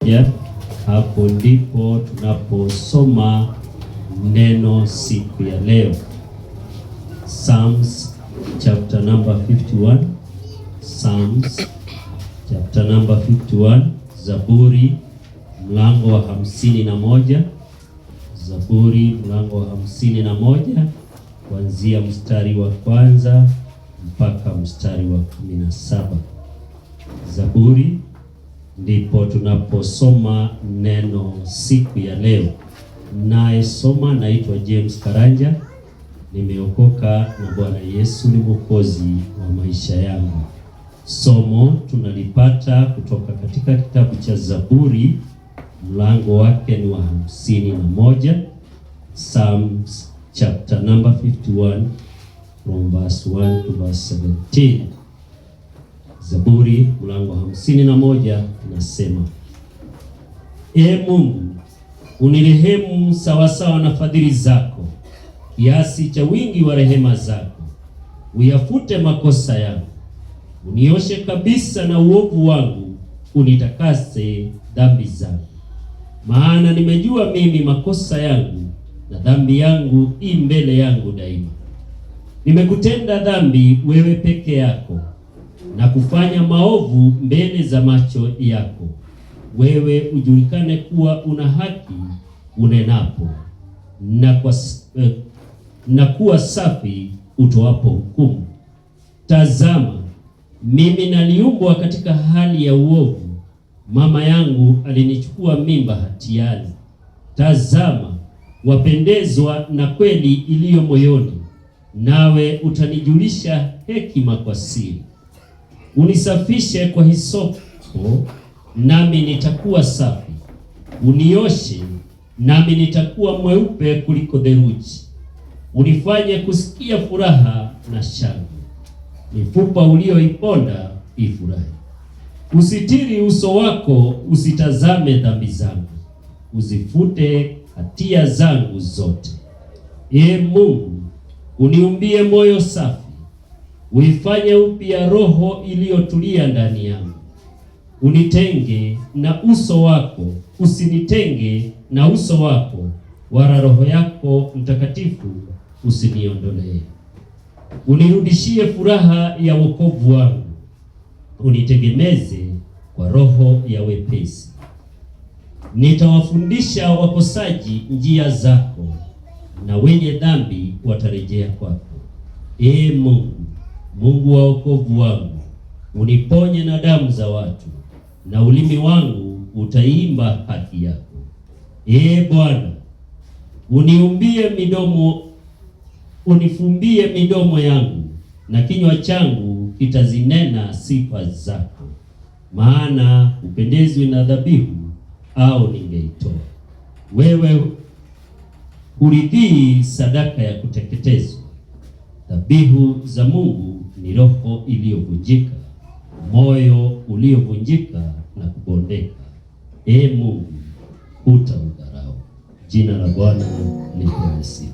Yeah. Hapo ndipo tunaposoma neno siku ya leo. Psalms chapter number 51. Psalms chapter number 51. Zaburi mlango wa 51. Zaburi mlango wa 51 kuanzia mstari wa kwanza mpaka mstari wa 17. Zaburi ndipo tunaposoma neno siku ya leo. Naye soma naitwa James Karanja. Nimeokoka na Bwana Yesu ni Mwokozi wa maisha yangu. Somo tunalipata kutoka katika kitabu cha Zaburi, mlango wake ni wa 51. Psalms chapter number 51 from verse 1 to verse 17. Zaburi mlango wa 51 inasema: Ee Mungu, unirehemu sawasawa na fadhili zako, kiasi cha wingi wa rehema zako. Uyafute makosa yangu, unioshe kabisa na uovu wangu, unitakase dhambi zangu. Maana nimejua mimi makosa yangu, na dhambi yangu i mbele yangu daima. Nimekutenda dhambi wewe peke yako, na kufanya maovu mbele za macho yako. Wewe ujulikane kuwa una haki unenapo, na kuwa safi utoapo hukumu. Tazama, mimi naliumbwa katika hali ya uovu, mama yangu alinichukua mimba hatiani. Tazama, wapendezwa na kweli iliyo moyoni, nawe utanijulisha hekima kwa siri. Unisafishe kwa hisopo, nami nitakuwa safi. Unioshe, nami nitakuwa mweupe kuliko theluji. Unifanye kusikia furaha na shangwe, mifupa ulioiponda ifurahi. Usitiri uso wako, usitazame dhambi zangu, uzifute hatia zangu zote. Ee Mungu, uniumbie moyo safi, uifanye upya roho iliyotulia ndani yangu. Usinitenge na uso wako, wala Roho yako Mtakatifu usiniondolee. Unirudishie furaha ya wokovu wangu, unitegemeze kwa roho ya wepesi. Nitawafundisha wakosaji njia zako, na wenye dhambi watarejea kwako. Ee Mungu, Mungu wa wokovu wangu, uniponye na damu za watu, na ulimi wangu utaimba haki yako. Ee Bwana, unifumbie midomo yangu, na kinywa changu kitazinena sifa zako. Maana upendezwi na dhabihu, au ningeitoa. Wewe huridhii sadaka ya kuteketezwa. Dhabihu za Mungu ni roho iliyovunjika, moyo uliovunjika na kubondeka. Ee Mungu, hutaudharau. Jina la Bwana lipewe sifa.